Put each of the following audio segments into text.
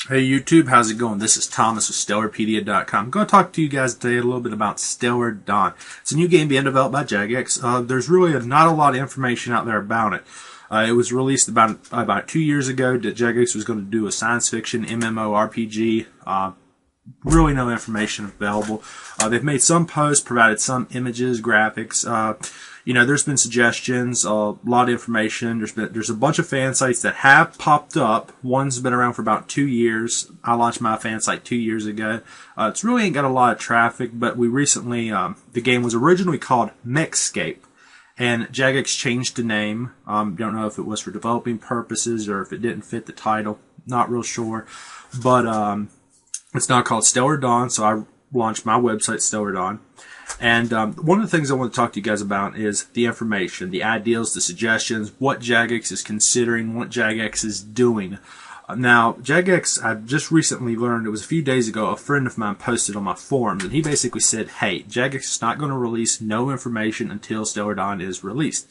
Hey YouTube, how's it going? This is Thomas with StellarPedia.com. I'm going to talk to you guys today a little bit about Stellar Dawn. It's a new game being developed by Jagex. There's really not a lot of information out there about it. It was released about 2 years ago that Jagex was going to do a science fiction MMORPG. Really no information available. They've made some posts, provided some images, graphics. There's been suggestions, a lot of information. There's a bunch of fan sites that have popped up. One's been around for about 2 years. I launched my fan site 2 years ago. It's really ain't got a lot of traffic, but we recently, the game was originally called Mechscape, and Jagex changed the name. Don't know if it was for developing purposes or if it didn't fit the title. Not real sure, but it's now called Stellar Dawn, so I launched my website, Stellar Dawn. And one of the things I want to talk to you guys about is the information, the ideals, the suggestions, what Jagex is considering, what Jagex is doing. Now, Jagex, I just recently learned, it was a few days ago, a friend of mine posted on my forums, and he basically said, hey, Jagex is not going to release no information until Stellar Dawn is released.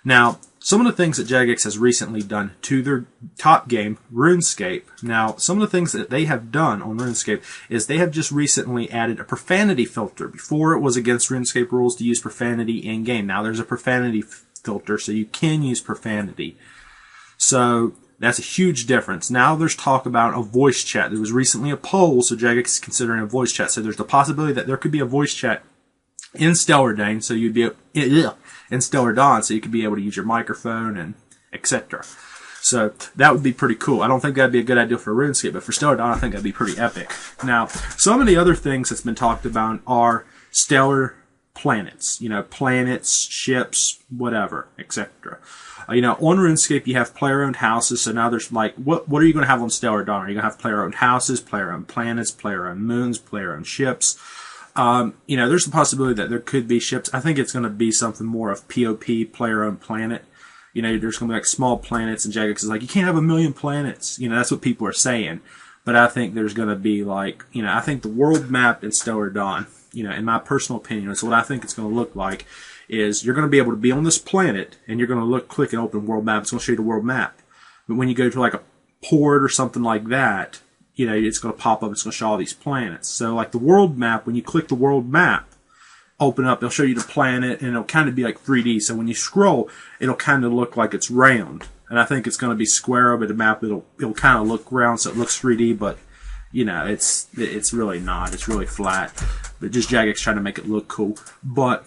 Now, some of the things that Jagex has recently done to their top game, RuneScape. Now, some of the things that they have done on RuneScape is they have just recently added a profanity filter. Before, it was against RuneScape rules to use profanity in-game. Now, there's a profanity filter, so you can use profanity. So, that's a huge difference. Now, there's talk about a voice chat. There was recently a poll, so Jagex is considering a voice chat. So, there's the possibility that there could be a voice chat in Stellar Dawn, so you'd be in Stellar Dawn, so you could be able to use your microphone and etc. So that would be pretty cool. I don't think that'd be a good idea for RuneScape, but for Stellar Dawn, I think that'd be pretty epic. Now, some of the other things that's been talked about are stellar planets. Planets, ships, whatever, etc. On RuneScape, you have player-owned houses, so now there's like, what are you going to have on Stellar Dawn? Are you going to have player-owned houses, player-owned planets, player-owned moons, player-owned ships? There's the possibility that there could be ships. I think it's going to be something more of POP, player-owned planet. There's going to be like small planets, and Jagex is like, you can't have 1 million planets. That's what people are saying. But I think there's going to be like, I think the world map in Stellar Dawn, in my personal opinion, it's what I think it's going to look like, is you're going to be able to be on this planet, and you're going to click and open world map. It's going to show you the world map. But when you go to like a port or something like that, it's going to pop up, it's going to show all these planets. So, like the world map, when you click the world map, open up, it'll show you the planet, and it'll kind of be like 3D. So when you scroll, it'll kind of look like it's round. And I think it's going to be square, but the map, it'll kind of look round, so it looks 3D, but, it's really not. It's really flat. But just Jagex trying to make it look cool. But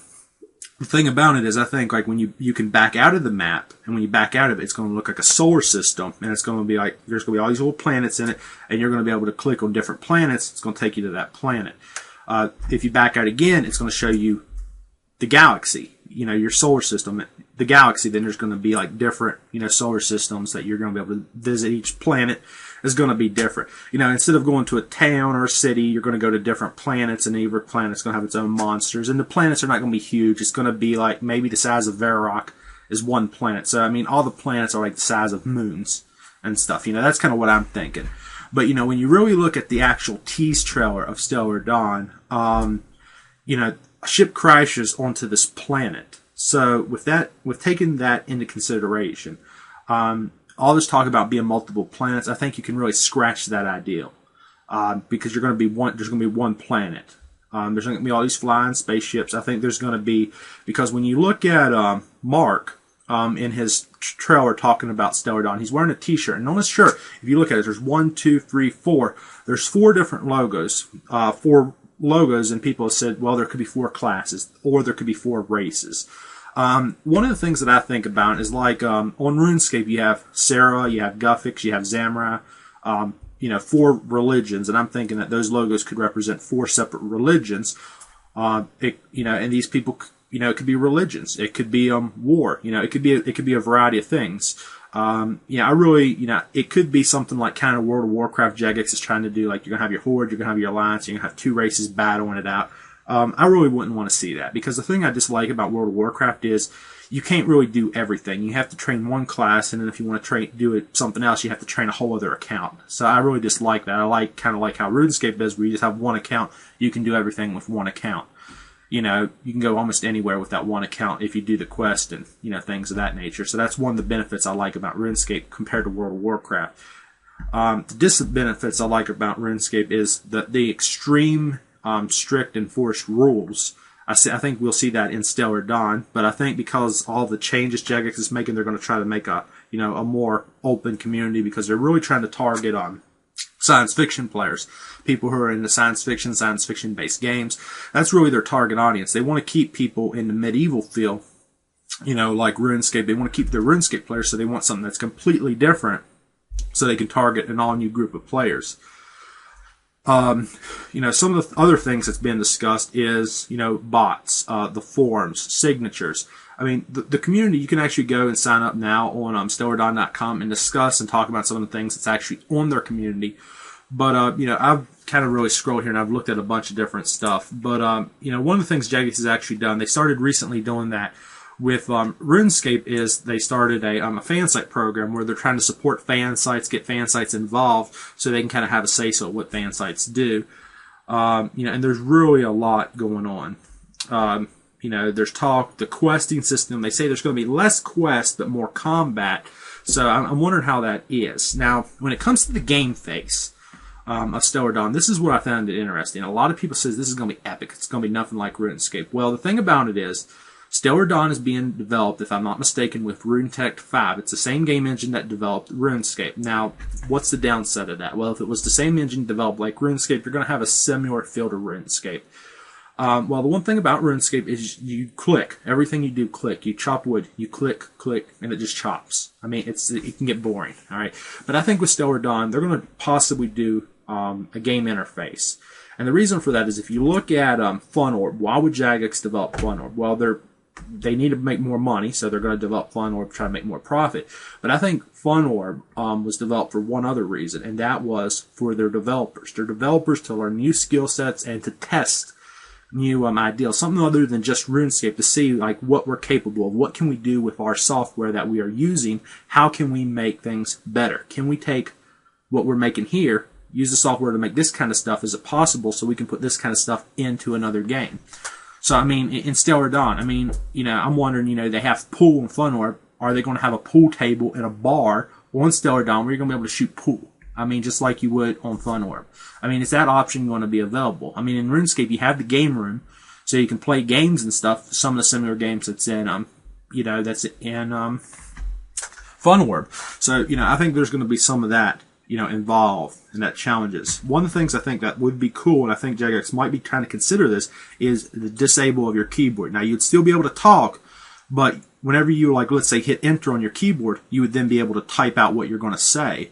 the thing about it is, I think, like, when you can back out of the map, and when you back out of it, it's going to look like a solar system, and it's going to be like, there's going to be all these little planets in it, and you're going to be able to click on different planets. It's going to take you to that planet. If you back out again, it's going to show you the galaxy, your solar system, the galaxy. Then there's going to be like different, solar systems that you're going to be able to visit. Each planet is going to be different. Instead of going to a town or a city, you're going to go to different planets, and every planet's going to have its own monsters. And the planets are not going to be huge. It's going to be like maybe the size of Varrock is one planet. So, all the planets are like the size of moons and stuff. That's kind of what I'm thinking. But, when you really look at the actual tease trailer of Stellar Dawn, a ship crashes onto this planet. So with taking that into consideration, all this talk about being multiple planets, I think you can really scratch that ideal, because there's going to be one planet. There's going to be all these flying spaceships. I think there's going to be, because when you look at Mark in his trailer talking about Stellar Dawn, he's wearing a T-shirt, and on his shirt, if you look at it, there's 1, 2, 3, 4. There's 4 different logos, 4 logos, and people have said, well, there could be 4 classes, or there could be 4 races. One of the things that I think about is like on RuneScape, you have Sarah, you have Guffix, you have Zamra, 4 religions, and I'm thinking that those logos could represent 4 separate religions. And these people, it could be religions, it could be war, it could be a variety of things. I really, it could be something like kind of World of Warcraft Jagex is trying to do, like you're going to have your Horde, you're going to have your Alliance, you're going to have 2 races battling it out. I really wouldn't want to see that, because the thing I dislike about World of Warcraft is you can't really do everything. You have to train one class, and then if you want to do something else, you have to train a whole other account. So I really dislike that. I kind of like how RuneScape does, where you just have one account, you can do everything with one account. You can go almost anywhere with that one account if you do the quest and, things of that nature. So that's one of the benefits I like about RuneScape compared to World of Warcraft. The disadvantages I like about RuneScape is the extreme strict enforced rules. I think we'll see that in Stellar Dawn, but I think because all the changes Jagex is making, they're going to try to make a more open community, because they're really trying to target science fiction players, people who are into science fiction based games. That's really their target audience. They want to keep people in the medieval feel, like RuneScape. They want to keep their RuneScape players, so they want something that's completely different, so they can target an all new group of players. Some of the other things that's been discussed is, bots, the forums, signatures. I mean, the community, you can actually go and sign up now on StellarDawn.com and discuss and talk about some of the things that's actually on their community. But, I've kind of really scrolled here and I've looked at a bunch of different stuff. But, one of the things Jagex has actually done, they started recently doing that with RuneScape, is they started a fan site program where they're trying to support fan sites, get fan sites involved so they can kind of have a say-so what fan sites do. And there's really a lot going on. There's talk, the questing system, they say there's going to be less quest but more combat. So I'm wondering how that is. Now, when it comes to the game phase of Stellar Dawn, this is what I found interesting. A lot of people say this is going to be epic. It's going to be nothing like RuneScape. Well, the thing about it is, Stellar Dawn is being developed, if I'm not mistaken, with RuneTech 5. It's the same game engine that developed RuneScape. Now, what's the downside of that? Well, if it was the same engine developed like RuneScape, you're going to have a similar feel to RuneScape. Well, the one thing about RuneScape is you click. Everything you do, click. You chop wood, you click, and it just chops. I mean, it can get boring, all right? But I think with Stellar Dawn, they're going to possibly do a game interface. And the reason for that is if you look at FunOrb, why would Jagex develop FunOrb? Well, they need to make more money, so they're going to develop FunOrb to try to make more profit. But I think FunOrb was developed for one other reason, and that was for their developers. Their developers to learn new skill sets and to test new ideals, something other than just RuneScape, to see like what we're capable of, what can we do with our software that we are using, how can we make things better, can we take what we're making here, use the software to make this kind of stuff, is it possible so we can put this kind of stuff into another game. So I mean, in Stellar Dawn, I mean, I'm wondering, they have pool and FunOrb. Are they going to have a pool table in a bar on Stellar Dawn where you're going to be able to shoot pool? I mean, just like you would on FunOrb. I mean, is that option going to be available? I mean, in RuneScape, you have the game room, so you can play games and stuff. Some of the similar games that's in, FunOrb. So, I think there's going to be some of that, involved and that challenges. One of the things I think that would be cool, and I think Jagex might be trying to consider this, is the disable of your keyboard. Now, you'd still be able to talk, but whenever you, let's say, hit enter on your keyboard, you would then be able to type out what you're going to say.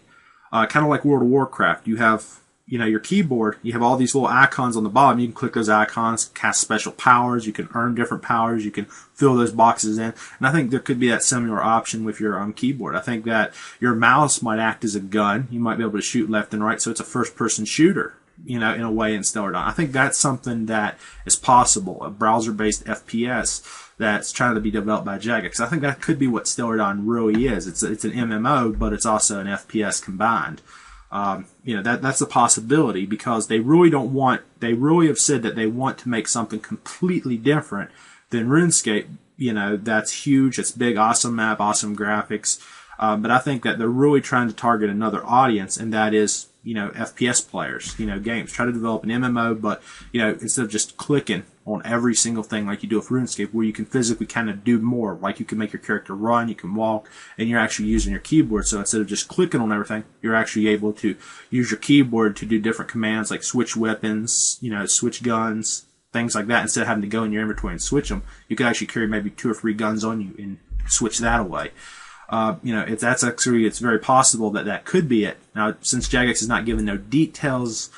Kind of like World of Warcraft. You have, your keyboard, you have all these little icons on the bottom. You can click those icons, cast special powers, you can earn different powers, you can fill those boxes in. And I think there could be that similar option with your keyboard. I think that your mouse might act as a gun. You might be able to shoot left and right, so it's a first-person shooter, in a way in Stellar Dawn. I think that's something that is possible, a browser-based FPS that's trying to be developed by Jagex. I think that could be what Stellar Dawn really is. It's an MMO, but it's also an FPS combined. That's a possibility, because they really have said that they want to make something completely different than RuneScape. That's huge, it's big, awesome map, awesome graphics. But I think that they're really trying to target another audience, and that is, FPS players, games. Try to develop an MMO, but, instead of just clicking on every single thing like you do with RuneScape, where you can physically kind of do more. Like you can make your character run, you can walk, and you're actually using your keyboard. So instead of just clicking on everything, you're actually able to use your keyboard to do different commands like switch weapons, switch guns, things like that. Instead of having to go in your inventory and switch them, you could actually carry maybe 2 or 3 guns on you and switch that away. It's very possible that could be it. Now, since Jagex is not giving no details,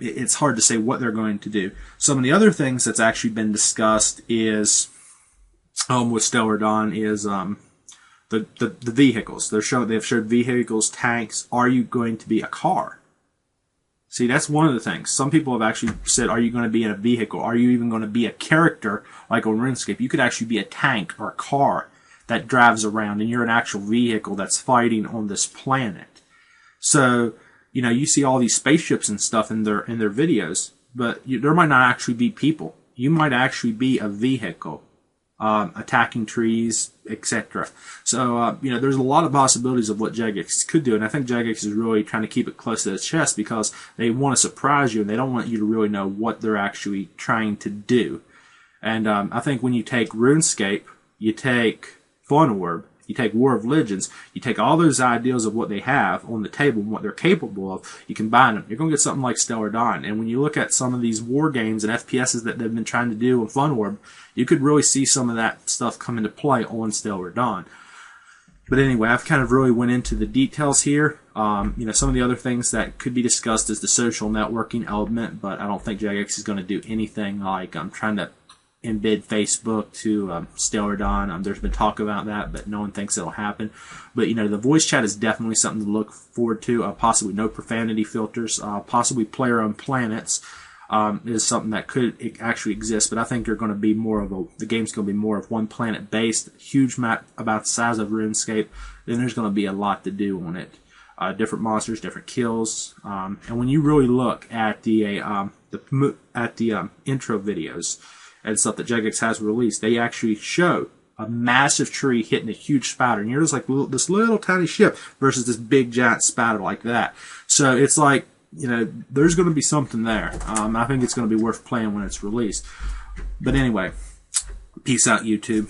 it's hard to say what they're going to do. Some of the other things that's actually been discussed is, with Stellar Dawn, is the vehicles. They've showed vehicles, tanks. Are you going to be a car? See, that's one of the things. Some people have actually said, are you going to be in a vehicle? Are you even going to be a character like on RuneScape? You could actually be a tank or a car that drives around, and you're an actual vehicle that's fighting on this planet. So, you see all these spaceships and stuff in their videos, but there might not actually be people. You might actually be a vehicle attacking trees, etc. So, you know, there's a lot of possibilities of what Jagex could do, and I think Jagex is really trying to keep it close to the chest because they want to surprise you, and they don't want you to really know what they're actually trying to do. And I think when you take RuneScape, you take Fun Orb, you take War of Legends, you take all those ideals of what they have on the table and what they're capable of, you combine them, you're going to get something like Stellar Dawn. And when you look at some of these war games and FPSs that they've been trying to do on Fun Orb, you could really see some of that stuff come into play on Stellar Dawn. But anyway, I've kind of really went into the details here. You know, some of the other things that could be discussed is the social networking element, but I don't think Jagex is going to do anything like I'm trying to embed Facebook to Stellar Dawn. There's been talk about that, but no one thinks it'll happen. But, you know, the voice chat is definitely something to look forward to. Possibly no profanity filters. Possibly player-owned planets is something that could actually exist. But I think they're going to be more of the game's going to be more of one planet based, huge map about the size of RuneScape. Then there's going to be a lot to do on it. Different monsters, different kills, and when you really look at the intro videos and stuff that Jagex has released, they actually show a massive tree hitting a huge spider, and you're just like this little tiny ship versus this big giant spider like that. So it's like, you know, there's going to be something there. I think it's going to be worth playing when it's released. But anyway, peace out, YouTube.